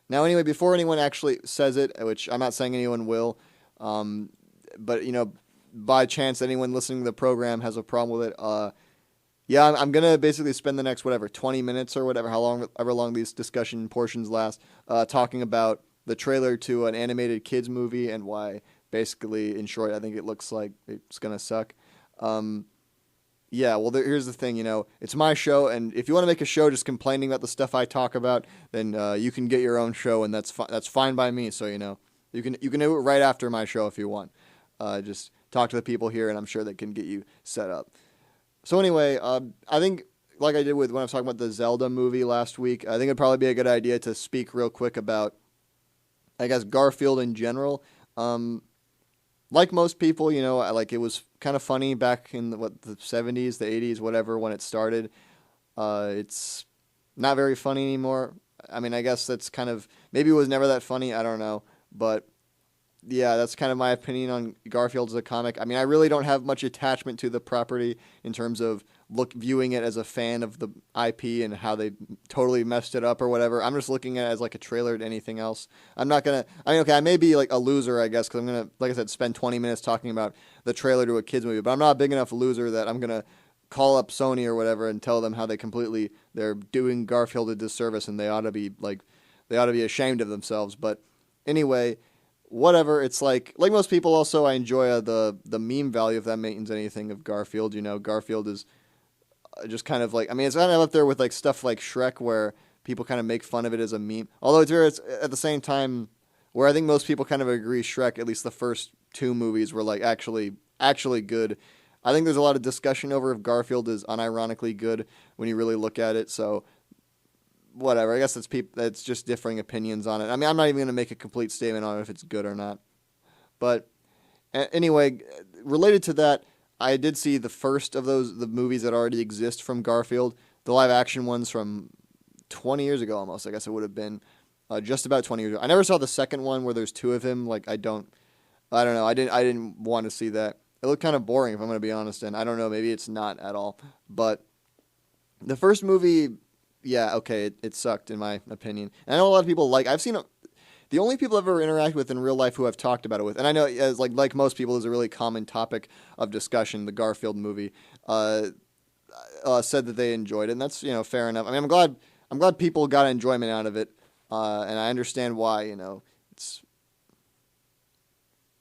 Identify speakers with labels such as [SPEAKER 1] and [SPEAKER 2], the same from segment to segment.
[SPEAKER 1] Now, anyway, before anyone actually says it, which I'm not saying anyone will, um, but by chance anyone listening to the program has a problem with it, yeah, I'm gonna basically spend the next whatever 20 minutes or whatever, however long these discussion portions last, talking about the trailer to an animated kids movie and why, basically, in short, I think it looks like it's gonna suck. Um, yeah, well, here's the thing, it's my show, and if you want to make a show just complaining about the stuff I talk about, then you can get your own show, and that's fine by me. So you can do it right after my show if you want. Just talk to the people here, and I'm sure they can get you set up. So anyway, I think like I did with when I was talking about the Zelda movie last week, I think it'd probably be a good idea to speak real quick about, I guess, Garfield in general. Like most people, like it was kind of funny back in the 70s, the 80s, whatever, when it started. It's not very funny anymore. I mean, I guess that's kind of, maybe it was never that funny. I don't know. But yeah, that's kind of my opinion on Garfield as a comic. I mean, I really don't have much attachment to the property in terms of viewing it as a fan of the IP and how they totally messed it up or whatever. I'm just looking at it as like a trailer to anything else. I'm not gonna. I mean, okay, I may be like a loser, I guess, because I'm gonna, like I said, spend 20 minutes talking about the trailer to a kids movie. But I'm not a big enough loser that I'm gonna call up Sony or whatever and tell them how they're doing Garfield a disservice and they ought to be ashamed of themselves. But anyway, whatever. It's like most people also, I enjoy the meme value, if that means anything, of Garfield. Garfield is just kind of like, I mean, it's kind of up there with like stuff like Shrek, where people kind of make fun of it as a meme. Although it's at the same time where I think most people kind of agree Shrek, at least the first two movies, were like actually good. I think there's a lot of discussion over if Garfield is unironically good when you really look at it. So whatever. I guess it's just differing opinions on it. I mean, I'm not even going to make a complete statement on if it's good or not. But anyway, related to that, I did see the first of the movies that already exist from Garfield, the live action ones from 20 years ago almost. I guess it would have been just about 20 years ago. I never saw the second one where there's two of him. Like I don't know. I didn't want to see that. It looked kind of boring, if I'm going to be honest, and I don't know, maybe it's not at all. But the first movie, yeah, okay, it sucked in my opinion. And I know a lot of people I've seen the only people I've ever interacted with in real life who I've talked about it with, and I know as like most people, is a really common topic of discussion. The Garfield movie said that they enjoyed it, and that's fair enough. I mean, I'm glad people got enjoyment out of it, and I understand why. It's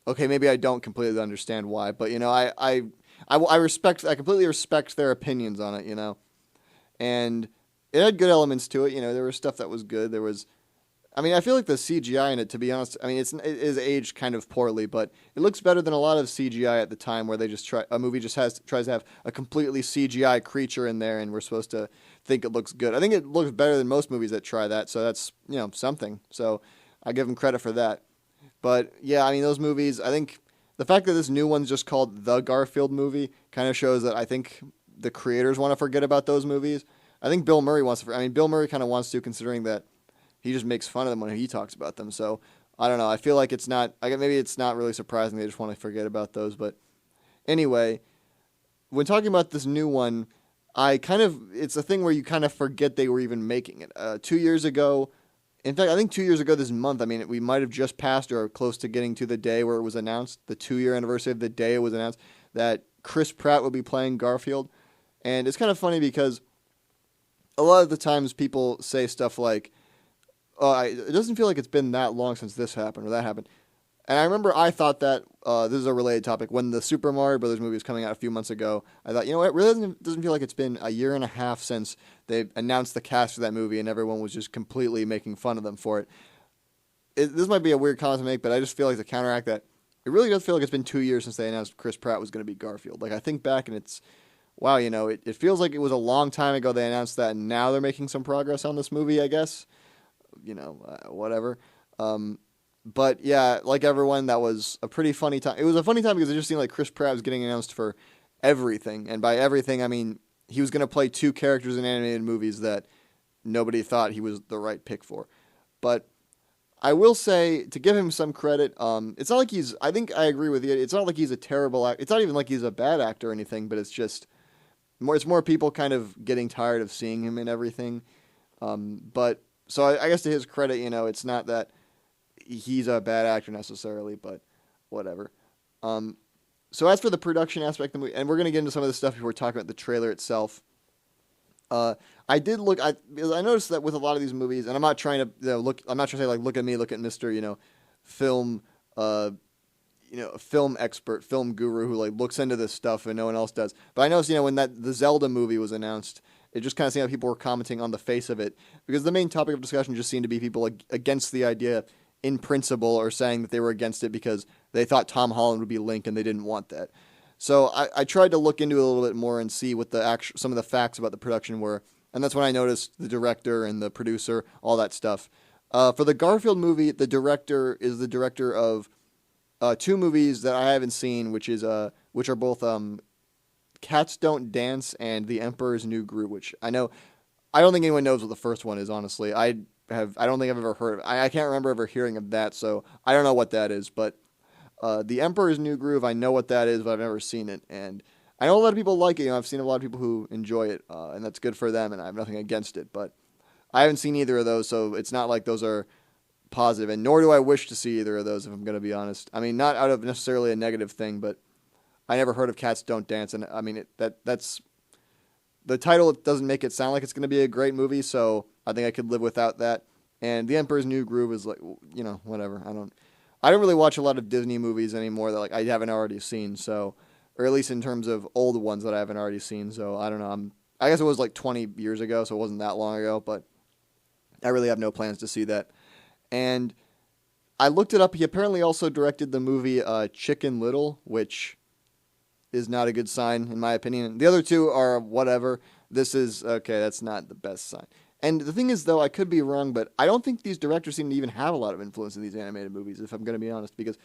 [SPEAKER 1] okay. Maybe I don't completely understand why, but I completely respect their opinions on it. And it had good elements to it. There was stuff that was good. I mean, I feel like the CGI in it, to be honest, I mean, it is aged kind of poorly, but it looks better than a lot of CGI at the time, where they a movie just tries to have a completely CGI creature in there, and we're supposed to think it looks good. I think it looks better than most movies that try that, so that's something. So I give them credit for that. But yeah, I mean, those movies, I think the fact that this new one's just called The Garfield Movie kind of shows that I think the creators want to forget about those movies. I think Bill Murray wants to. I mean, Bill Murray kind of wants to, considering that he just makes fun of them when he talks about them. So I don't know. I feel like it's not. Maybe it's not really surprising. They just want to forget about those. But anyway, when talking about this new one, it's a thing where you kind of forget they were even making it. 2 years ago, in fact, I think 2 years ago this month. I mean, we might have just passed or close to getting to the day where it was announced, the 2-year anniversary of the day it was announced, that Chris Pratt would be playing Garfield. And it's kind of funny because a lot of the times people say stuff like, it doesn't feel like it's been that long since this happened or that happened. And I remember I thought that, this is a related topic, when the Super Mario Brothers movie was coming out a few months ago, I thought, it really doesn't feel like it's been a year and a half since they announced the cast for that movie and everyone was just completely making fun of them for it. This might be a weird comment to make, but I just feel like to counteract that, it really does feel like it's been 2 years since they announced Chris Pratt was going to be Garfield. Like, I think back and it's, wow, it feels like it was a long time ago they announced that, and now they're making some progress on this movie, I guess. Whatever. But yeah, like everyone, that was a pretty funny time. It was a funny time because it just seemed like Chris Pratt was getting announced for everything. And by everything, I mean he was going to play two characters in animated movies that nobody thought he was the right pick for. But I will say, to give him some credit, it's not like I think I agree with you. It's not like he's a terrible actor. It's not even like he's a bad actor or anything, but it's more people kind of getting tired of seeing him in everything. But so I guess to his credit, it's not that he's a bad actor necessarily, but whatever. Um, so as for the production aspect of the movie, and we're gonna get into some of this stuff before we talk about the trailer itself. Uh, I did look. Because I noticed that with a lot of these movies, and I'm not trying to look. I'm not trying to say like, look at me, look at Mister, film, film expert, film guru who like looks into this stuff and no one else does. But I noticed, when the Zelda movie was announced, it just kind of seemed like people were commenting on the face of it because the main topic of discussion just seemed to be people against the idea in principle or saying that they were against it because they thought Tom Holland would be Link and they didn't want that. So I tried to look into it a little bit more and see what some of the facts about the production were, and that's when I noticed the director and the producer, all that stuff. For the Garfield movie, the director is the director of two movies that I haven't seen, which are both Cats Don't Dance and The Emperor's New Groove, which I don't think anyone knows what the first one is. Honestly, I don't think I've ever heard of it. I can't remember ever hearing of that, so I don't know what that is, but. The Emperor's New Groove, I know what that is, but I've never seen it, and I know a lot of people like it. I've seen a lot of people who enjoy it, and that's good for them, and I have nothing against it. But I haven't seen either of those, so it's not like those are positive, and nor do I wish to see either of those, if I'm going to be honest. I mean, not out of necessarily a negative thing, but I never heard of Cats Don't Dance, and I mean that's the title. It doesn't make it sound like it's going to be a great movie, so I think I could live without that. And The Emperor's New Groove is like, whatever. I don't really watch a lot of Disney movies anymore that I haven't already seen, so, or at least in terms of old ones that I haven't already seen. So I don't know. I guess it was like 20 years ago, so it wasn't that long ago, but I really have no plans to see that. And I looked it up. He apparently also directed the movie Chicken Little, which is not a good sign in my opinion. The other two are whatever. This is okay. That's not the best sign. And the thing is, though, I could be wrong, but I don't think these directors seem to even have a lot of influence in these animated movies, if I'm going to be honest. Because,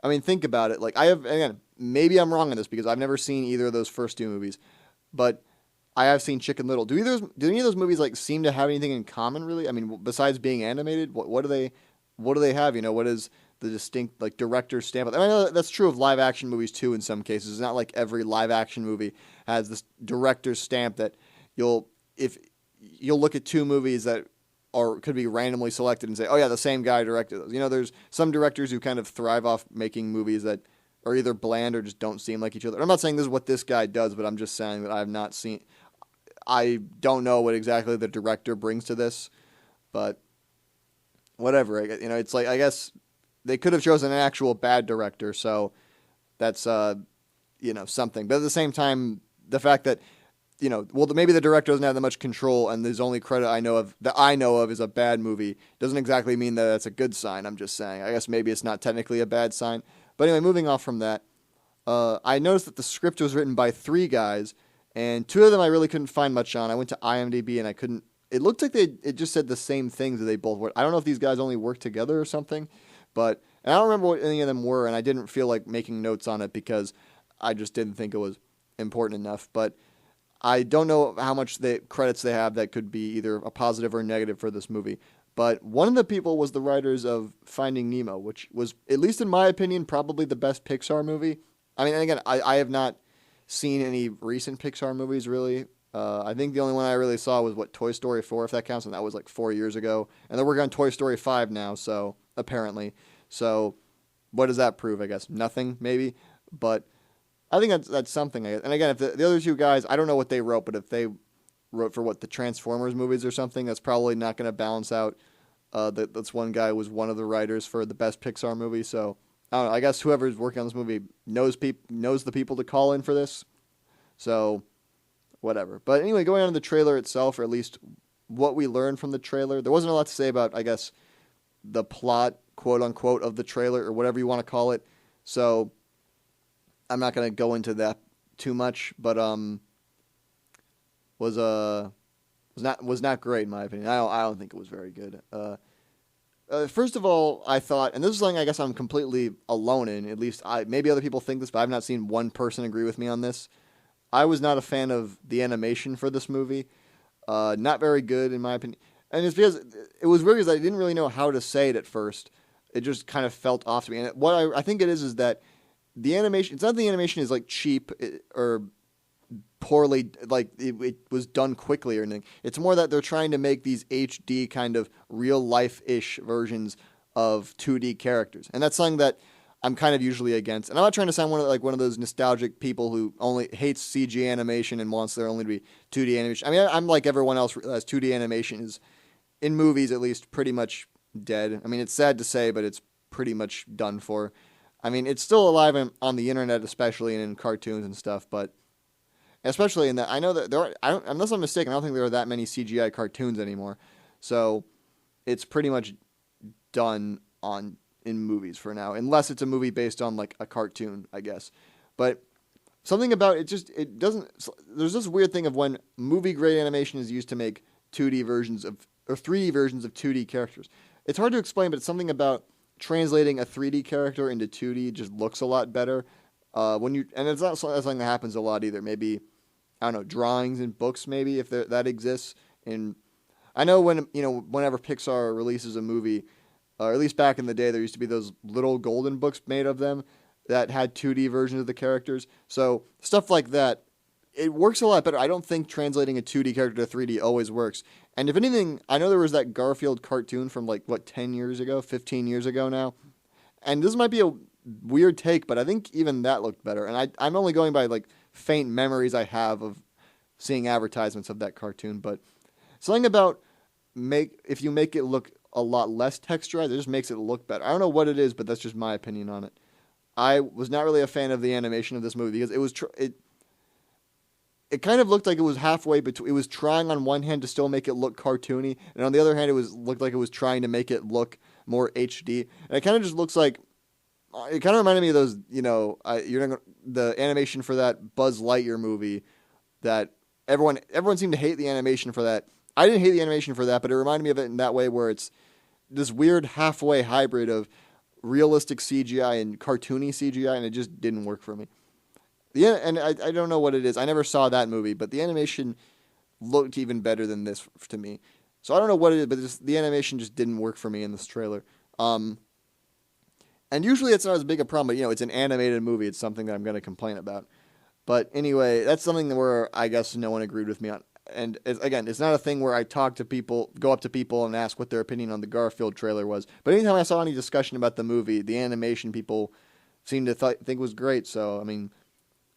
[SPEAKER 1] I mean, think about it. Like, again, maybe I'm wrong on this because I've never seen either of those first two movies, but I have seen Chicken Little. Do any of those movies, like, seem to have anything in common, really? I mean, besides being animated, what do they have? What is the distinct, like, director stamp? I know that's true of live-action movies, too, in some cases. It's not like every live-action movie has this director's stamp that you'll look at two movies that could be randomly selected and say, oh yeah, the same guy directed those. There's some directors who kind of thrive off making movies that are either bland or just don't seem like each other. I'm not saying this is what this guy does, but I'm just saying that I don't know what exactly the director brings to this, but whatever. It's like, I guess they could have chosen an actual bad director, so that's, something. But at the same time, the fact that maybe the director doesn't have that much control, and his only credit I know of is a bad movie. Doesn't exactly mean that that's a good sign. I'm just saying. I guess maybe it's not technically a bad sign. But anyway, moving off from that, I noticed that the script was written by three guys, and two of them I really couldn't find much on. I went to IMDb and I couldn't. It looked like it just said the same things that they both were. I don't know if these guys only worked together or something, and I don't remember what any of them were, and I didn't feel like making notes on it because I just didn't think it was important enough. But I don't know how much credits they have that could be either a positive or negative for this movie. But one of the people was the writers of Finding Nemo, which was, at least in my opinion, probably the best Pixar movie. I mean, again, I have not seen any recent Pixar movies, really. I think the only one I really saw was, Toy Story 4, if that counts, and that was like 4 years ago. And they're working on Toy Story 5 now, so, apparently. So, what does that prove, I guess? Nothing, maybe? But I think that's something. And again, if the other two guys, I don't know what they wrote, but if they wrote for the Transformers movies or something, that's probably not going to balance out. That's one guy who was one of the writers for the best Pixar movie. So I don't know. I guess whoever's working on this movie knows the people to call in for this. So whatever. But anyway, going on to the trailer itself, or at least what we learned from the trailer, there wasn't a lot to say about, I guess, the plot, quote unquote, of the trailer or whatever you want to call it. So I'm not going to go into that too much, but was not great in my opinion. I don't think it was very good. First of all, I thought, and this is something I guess I'm completely alone in. At least maybe other people think this, but I've not seen one person agree with me on this. I was not a fan of the animation for this movie. Not very good in my opinion, and it's because it was weird because I didn't really know how to say it at first. It just kind of felt off to me, and what I think it is that the animation. It's not the animation is like cheap or poorly, like it was done quickly or anything. It's more that they're trying to make these HD kind of real life-ish versions of 2D characters, and that's something that I'm kind of usually against. And I'm not trying to sound one of those nostalgic people who only hates CG animation and wants there only to be 2D animation. I mean, I'm like everyone else realized 2D animation is, in movies at least, pretty much dead. I mean, it's sad to say, but it's pretty much done for. I mean, it's still alive on the internet, especially, and in cartoons and stuff, but especially in that, I know that unless I'm mistaken, I don't think there are that many CGI cartoons anymore. So it's pretty much done in movies for now, unless it's a movie based on like a cartoon, I guess. But something about it doesn't. There's this weird thing of when movie grade animation is used to make 2D versions of or 3D versions of 2D characters. It's hard to explain, but it's something about translating a 3D character into 2D just looks a lot better. And it's not something that happens a lot either. Maybe, I don't know, drawings in books, maybe, if that exists. And I know whenever Pixar releases a movie, or at least back in the day, there used to be those little golden books made of them that had 2D versions of the characters. So stuff like that, it works a lot better. I don't think translating a 2D character to 3D always works. And if anything, I know there was that Garfield cartoon from 10 years ago, 15 years ago now. And this might be a weird take, but I think even that looked better. And I'm only going by faint memories I have of seeing advertisements of that cartoon. But something about if you make it look a lot less texturized, it just makes it look better. I don't know what it is, but that's just my opinion on it. I was not really a fan of the animation of this movie because it kind of looked like it was halfway between. It was trying on one hand to still make it look cartoony, and on the other hand, looked like it was trying to make it look more HD. And it kind of just looks like it kind of reminded me of those, the animation for that Buzz Lightyear movie that everyone seemed to hate the animation for that. I didn't hate the animation for that, but it reminded me of it in that way where it's this weird halfway hybrid of realistic CGI and cartoony CGI, and it just didn't work for me. And I don't know what it is. I never saw that movie, but the animation looked even better than this to me. So I don't know what it is, but the animation just didn't work for me in this trailer. And usually it's not as big a problem, but it's an animated movie. It's something that I'm going to complain about. But anyway, that's something where I guess no one agreed with me on. And again, it's not a thing where I go up to people and ask what their opinion on the Garfield trailer was. But anytime I saw any discussion about the movie, the animation people seemed to think was great. So, I mean,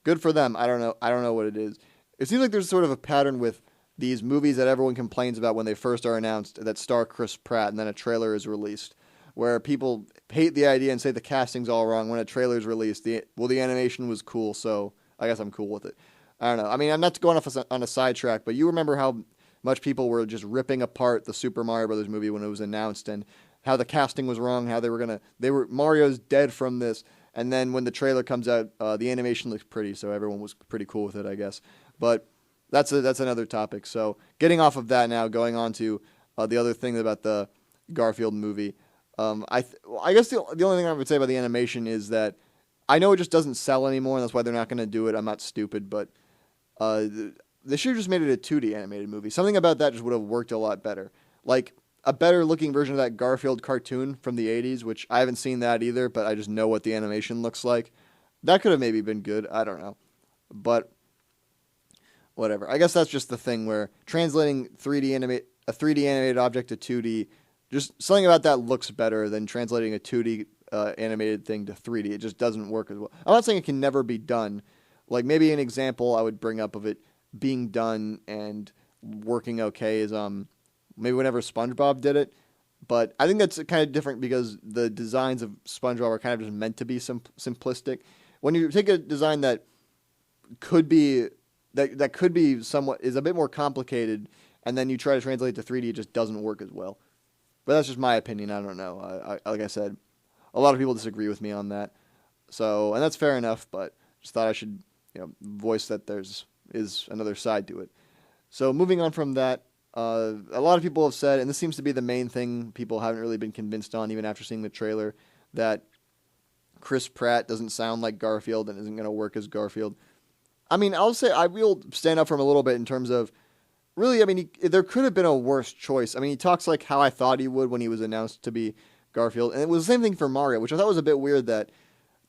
[SPEAKER 1] good for them. I don't know what it is. It seems like there's sort of a pattern with these movies that everyone complains about when they first are announced that star Chris Pratt and then a trailer is released, where people hate the idea and say the casting's all wrong. When a trailer is released, the animation was cool, so I guess I'm cool with it. I don't know. I mean, I'm not going off on a sidetrack, but you remember how much people were just ripping apart the Super Mario Brothers movie when it was announced, and how the casting was wrong, how Mario's dead from this, and then when the trailer comes out, the animation looks pretty, so everyone was pretty cool with it, I guess. But that's another topic. So getting off of that now, going on to the other thing about the Garfield movie. I guess the only thing I would say about the animation is that I know it just doesn't sell anymore, and that's why they're not going to do it. I'm not stupid, but they should have just made it a 2D animated movie. Something about that just would have worked a lot better. Like a better looking version of that Garfield cartoon from the 80s, which I haven't seen that either, but I just know what the animation looks like. That could have maybe been good. I don't know. But whatever. I guess that's just the thing where translating a 3D animated object to 2D, just something about that looks better than translating a 2D animated thing to 3D. It just doesn't work as well. I'm not saying it can never be done. Like maybe an example I would bring up of it being done and working okay is maybe whenever SpongeBob did it. But I think that's kind of different because the designs of SpongeBob are kind of just meant to be simplistic. When you take a design that could be somewhat is a bit more complicated, and then you try to translate it to 3D, it just doesn't work as well. But that's just my opinion. I don't know. Like I said, a lot of people disagree with me on that. So, and that's fair enough. But just thought I should voice that is another side to it. So moving on from that, a lot of people have said, and this seems to be the main thing people haven't really been convinced on, even after seeing the trailer, that Chris Pratt doesn't sound like Garfield and isn't going to work as Garfield. I mean, I'll say I will stand up for him a little bit in terms of, really, I mean, there could have been a worse choice. I mean, he talks like how I thought he would when he was announced to be Garfield, and it was the same thing for Mario, which I thought was a bit weird that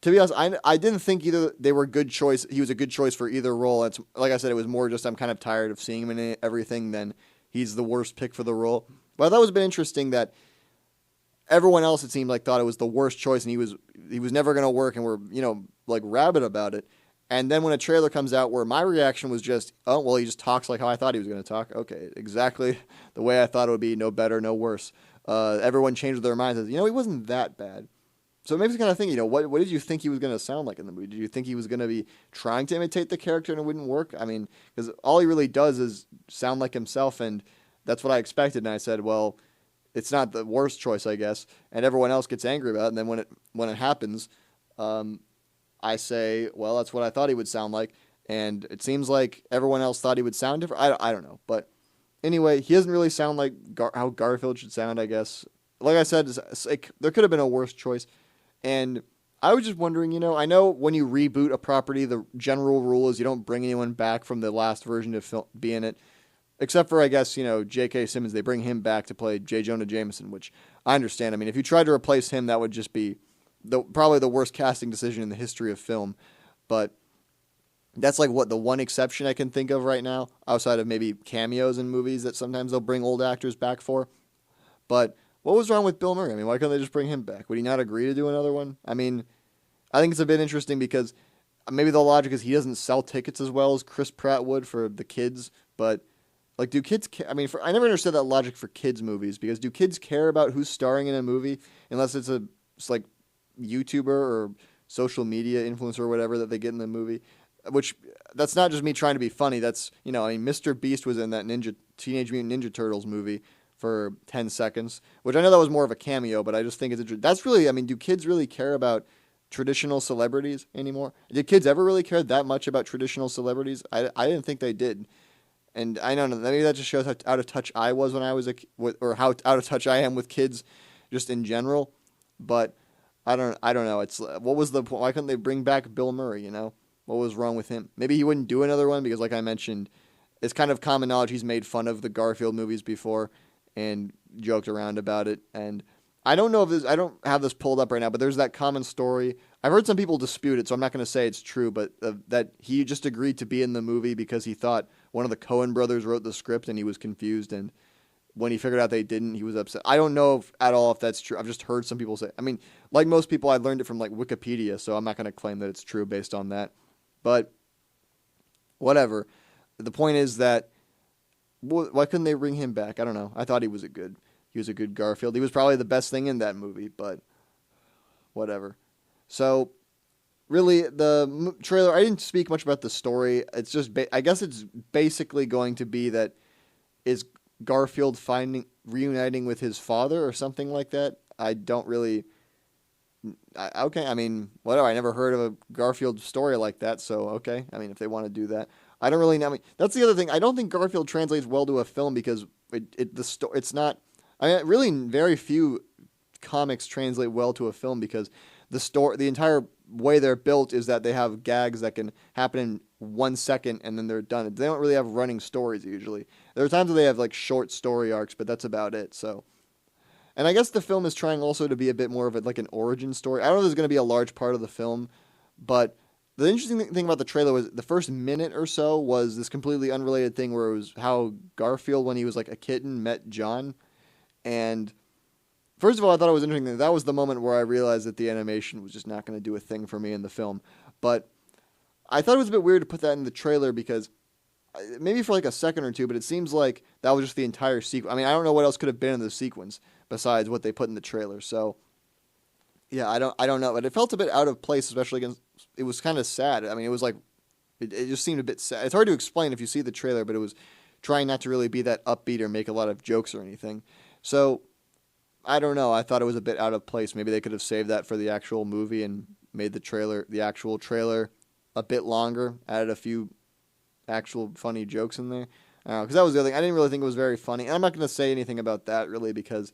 [SPEAKER 1] To be honest, I didn't think either they were good choice. He was a good choice for either role. It's like I said, it was more just I'm kind of tired of seeing him in everything than he's the worst pick for the role. But I thought it was a bit interesting that everyone else, it seemed like, thought it was the worst choice, and he was never going to work, and we're like rabid about it. And then when a trailer comes out, where my reaction was just, oh well, he just talks like how I thought he was going to talk. Okay, exactly the way I thought it would be, no better, no worse. Everyone changed their minds. He wasn't that bad. So it makes me kind of think, what did you think he was going to sound like in the movie? Did you think he was going to be trying to imitate the character and it wouldn't work? I mean, because all he really does is sound like himself, and that's what I expected. And I said, well, it's not the worst choice, I guess. And everyone else gets angry about it. And then when it happens, I say, well, that's what I thought he would sound like. And it seems like everyone else thought he would sound different. I don't know. But anyway, he doesn't really sound like how Garfield should sound, I guess. Like I said, there could have been a worse choice. And I was just wondering, I know when you reboot a property, the general rule is you don't bring anyone back from the last version to be in it. Except for, I guess, J.K. Simmons. They bring him back to play J. Jonah Jameson, which I understand. I mean, if you tried to replace him, that would just be probably the worst casting decision in the history of film. But that's like the one exception I can think of right now, outside of maybe cameos in movies that sometimes they'll bring old actors back for. But what was wrong with Bill Murray? I mean, why couldn't they just bring him back? Would he not agree to do another one? I mean, I think it's a bit interesting because maybe the logic is he doesn't sell tickets as well as Chris Pratt would for the kids. But, like, do kids care? I mean, I never understood that logic for kids' movies, because do kids care about who's starring in a movie unless it's like YouTuber or social media influencer or whatever that they get in the movie? Which, that's not just me trying to be funny. That's, I mean, Mr. Beast was in that Teenage Mutant Ninja Turtles movie for 10 seconds, which I know that was more of a cameo, but I just think that's really, I mean, do kids really care about traditional celebrities anymore? Did kids ever really care that much about traditional celebrities? I didn't think they did. And I don't know, maybe that just shows how out of touch I was when I was or how out of touch I am with kids just in general. But I don't know. It's what was the point? Why couldn't they bring back Bill Murray, What was wrong with him? Maybe he wouldn't do another one because, like I mentioned, it's kind of common knowledge he's made fun of the Garfield movies before and joked around about it. And I don't know I don't have this pulled up right now, but there's that common story. I've heard some people dispute it, so I'm not going to say it's true, but that he just agreed to be in the movie because he thought one of the Coen brothers wrote the script and he was confused. And when he figured out they didn't, he was upset. I don't know at all if that's true. I've just heard some people say, I mean, like most people, I learned it from like Wikipedia, so I'm not going to claim that it's true based on that. But whatever. The point is that why couldn't they bring him back? I don't know. I thought he was a good Garfield. He was probably the best thing in that movie, but whatever. So really, the trailer, I didn't speak much about the story. It's just, I guess it's basically going to be that is Garfield reuniting with his father or something like that. I don't really... okay, I mean, whatever. I never heard of a Garfield story like that, so okay. I mean, if they want to do that. I don't really know. I mean, that's the other thing. I don't think Garfield translates well to a film because it's not... I mean, really, very few comics translate well to a film because the entire way they're built is that they have gags that can happen in 1 second and then they're done. They don't really have running stories usually. There are times where they have like short story arcs, but that's about it. So, and I guess the film is trying also to be a bit more of like an origin story. I don't know if there's going to be a large part of the film, but the interesting thing about the trailer was the first minute or so was this completely unrelated thing where it was how Garfield, when he was like a kitten, met John. And first of all, I thought it was interesting. That was the moment where I realized that the animation was just not going to do a thing for me in the film. But I thought it was a bit weird to put that in the trailer because maybe for like a second or two, but it seems like that was just the entire sequence. I mean, I don't know what else could have been in the sequence besides what they put in the trailer. So yeah, I don't know, but it felt a bit out of place, especially against. It was kind of sad. I mean, it was like it just seemed a bit sad. It's hard to explain if you see the trailer, but it was trying not to really be that upbeat or make a lot of jokes or anything. So I don't know. I thought it was a bit out of place. Maybe they could have saved that for the actual movie and made the actual trailer, a bit longer, added a few actual funny jokes in there. Because that was the other thing. I didn't really think it was very funny. And I'm not going to say anything about that really because,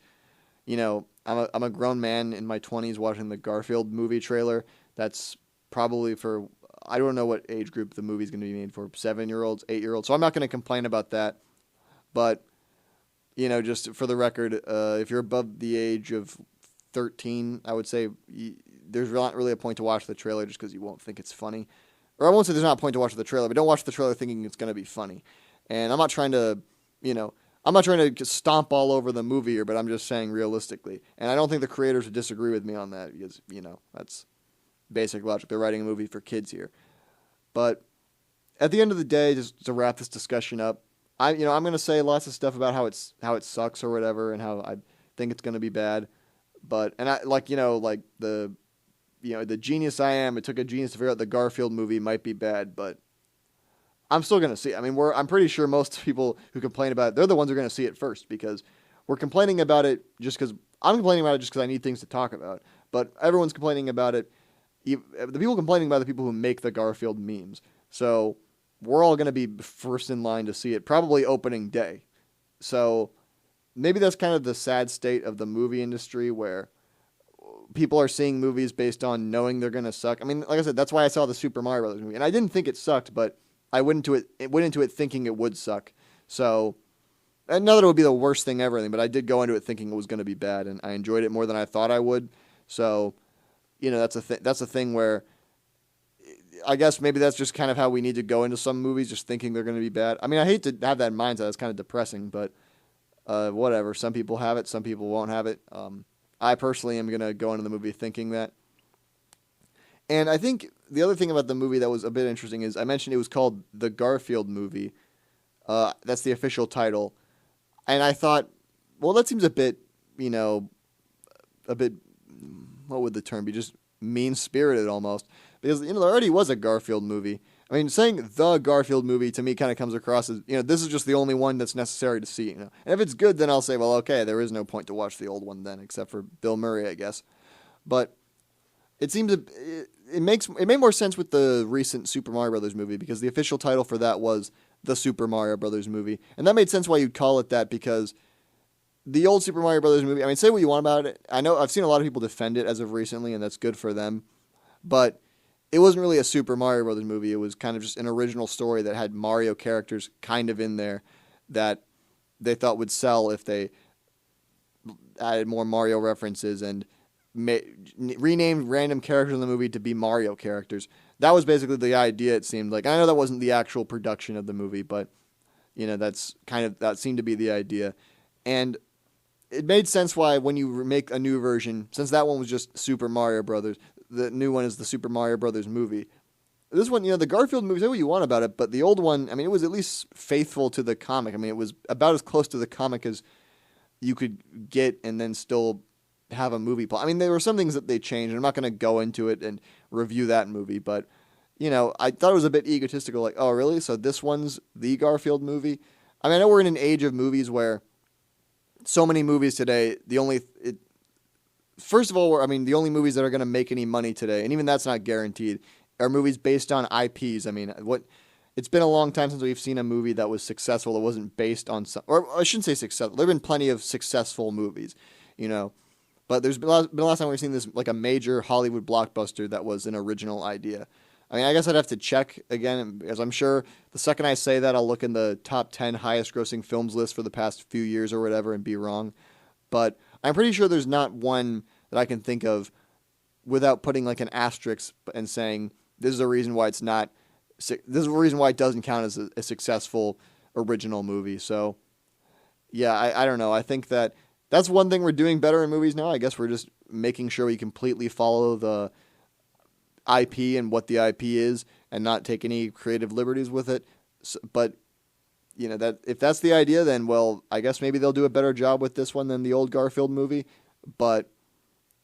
[SPEAKER 1] I'm a grown man in my 20s watching the Garfield movie trailer. That's probably for, I don't know what age group the movie's going to be made for, 7-year-olds, 8-year-olds. So I'm not going to complain about that. But, just for the record, if you're above the age of 13, I would say there's not really a point to watch the trailer just because you won't think it's funny. Or I won't say there's not a point to watch the trailer, but don't watch the trailer thinking it's going to be funny. And I'm not trying to, I'm not trying to stomp all over the movie here, but I'm just saying realistically. And I don't think the creators would disagree with me on that because, that's basic logic. They're writing a movie for kids here. But at the end of the day, just to wrap this discussion up, I'm going to say lots of stuff about how it sucks or whatever and how I think it's going to be bad. But, and I, the genius I am, it took a genius to figure out the Garfield movie might be bad, but I'm still going to see it. I mean, I'm pretty sure most people who complain about it, they're the ones who are going to see it first because we're complaining about it just because I'm complaining about it just because I need things to talk about. But everyone's complaining about it. The people complaining about the people who make the Garfield memes. So we're all going to be first in line to see it, probably opening day. So maybe that's kind of the sad state of the movie industry where people are seeing movies based on knowing they're going to suck. I mean, like I said, that's why I saw the Super Mario Brothers movie. And I didn't think it sucked, but I went into it thinking it would suck. So, and not that it would be the worst thing ever, but I did go into it thinking it was going to be bad, and I enjoyed it more than I thought I would. So, that's a thing where I guess maybe that's just kind of how we need to go into some movies, just thinking they're going to be bad. I mean, I hate to have that mindset. It's kind of depressing, but whatever. Some people have it. Some people won't have it. I personally am going to go into the movie thinking that. And I think the other thing about the movie that was a bit interesting is I mentioned it was called the Garfield Movie. That's the official title. And I thought, well, that seems a bit, what would the term be? Just mean-spirited almost. Because, there already was a Garfield movie. I mean, saying the Garfield movie to me kind of comes across as, this is just the only one that's necessary to see, And if it's good, then I'll say, well, okay, there is no point to watch the old one then, except for Bill Murray, I guess. But it seems it made more sense with the recent Super Mario Brothers movie because the official title for that was the Super Mario Brothers movie. And that made sense why you'd call it that because the old Super Mario Brothers movie, I mean, say what you want about it. I know I've seen a lot of people defend it as of recently, and that's good for them. But it wasn't really a Super Mario Brothers movie. It was kind of just an original story that had Mario characters kind of in there that they thought would sell if they added more Mario references and renamed random characters in the movie to be Mario characters. That was basically the idea, it seemed like. I know that wasn't the actual production of the movie, but that seemed to be the idea. And it made sense why when you make a new version, since that one was just Super Mario Brothers, the new one is the Super Mario Brothers movie. This one, the Garfield movie, say what you want about it, but the old one, I mean, it was at least faithful to the comic. I mean, it was about as close to the comic as you could get and then still have a movie plot. I mean, there were some things that they changed, and I'm not going to go into it and review that movie, but, I thought it was a bit egotistical, like, oh, really? So this one's the Garfield movie? I mean, I know we're in an age of movies where so many movies today, the only movies that are going to make any money today, and even that's not guaranteed, are movies based on IPs. I mean, it's been a long time since we've seen a movie that was successful that wasn't based on or I shouldn't say successful. There have been plenty of successful movies, but there's been a last time we've seen this, like a major Hollywood blockbuster that was an original idea. I mean, I guess I'd have to check again, because I'm sure the second I say that, I'll look in the top 10 highest grossing films list for the past few years or whatever and be wrong. But I'm pretty sure there's not one that I can think of without putting like an asterisk and saying, this is a reason why it's not, this is a reason why it doesn't count as a successful original movie. So, yeah, I don't know. I think that's one thing we're doing better in movies now. I guess we're just making sure we completely follow the IP and what the IP is and not take any creative liberties with it. So, but, that if that's the idea, then, well, I guess maybe they'll do a better job with this one than the old Garfield movie. But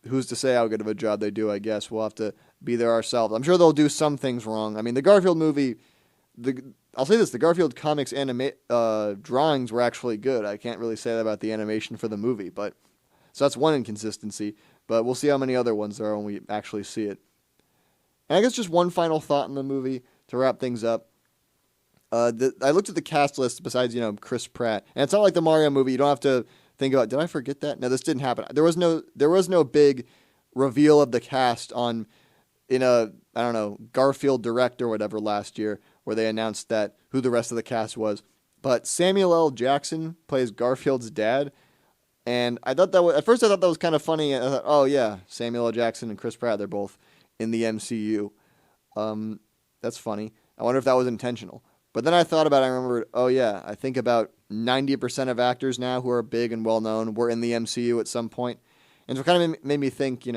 [SPEAKER 1] who's to say how good of a job they do, I guess. We'll have to be there ourselves. I'm sure they'll do some things wrong. I mean, the Garfield movie, I'll say this, the Garfield comics drawings were actually good. I can't really say that about the animation for the movie, so that's one inconsistency. But we'll see how many other ones there are when we actually see it. And I guess just one final thought in the movie to wrap things up. I looked at the cast list besides, Chris Pratt. And it's not like the Mario movie. You don't have to think about, did I forget that? No, this didn't happen. There was no big reveal of the cast in a Garfield Direct or whatever last year where they announced who the rest of the cast was. But Samuel L. Jackson plays Garfield's dad. And I thought that was, at first I thought that was kind of funny. I thought, oh yeah, Samuel L. Jackson and Chris Pratt, they're both in the MCU. That's funny. I wonder if that was intentional. But then I thought about it, I remembered, oh yeah, I think about 90% of actors now who are big and well known were in the MCU at some point. And so it kind of made me think,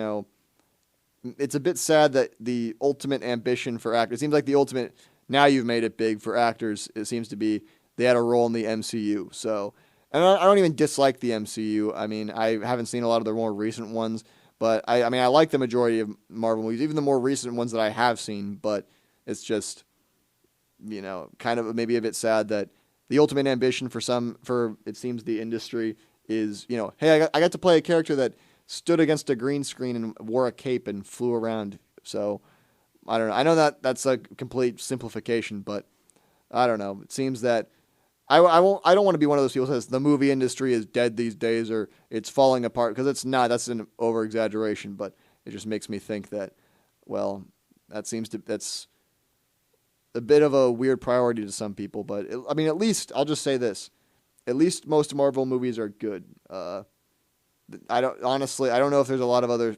[SPEAKER 1] it's a bit sad that the ultimate ambition for actors, it seems like the ultimate, now you've made it big for actors, it seems to be they had a role in the MCU. So, and I don't even dislike the MCU. I mean, I haven't seen a lot of the more recent ones, but I mean, I like the majority of Marvel movies, even the more recent ones that I have seen, but it's just, kind of maybe a bit sad that the ultimate ambition for it seems the industry is, hey, I got to play a character that stood against a green screen and wore a cape and flew around. So I don't know. I know that that's a complete simplification, but I don't know. It seems that I don't want to be one of those people who says the movie industry is dead these days or it's falling apart, because it's not. That's an over exaggeration, but it just makes me think that, well, that's a bit of a weird priority to some people. But at least I'll just say this: at least most Marvel movies are good. I don't know if there's a lot of other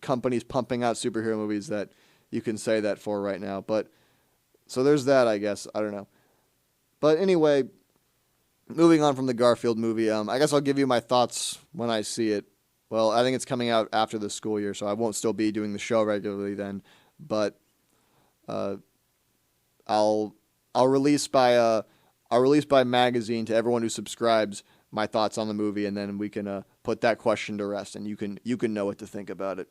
[SPEAKER 1] companies pumping out superhero movies that you can say that for right now. But so there's that, I guess. I don't know. But anyway, moving on from the Garfield movie, I guess I'll give you my thoughts when I see it. Well, I think it's coming out after the school year, so I won't still be doing the show regularly then. But I'll release by magazine to everyone who subscribes my thoughts on the movie, and then we can put that question to rest, and you can know what to think about it.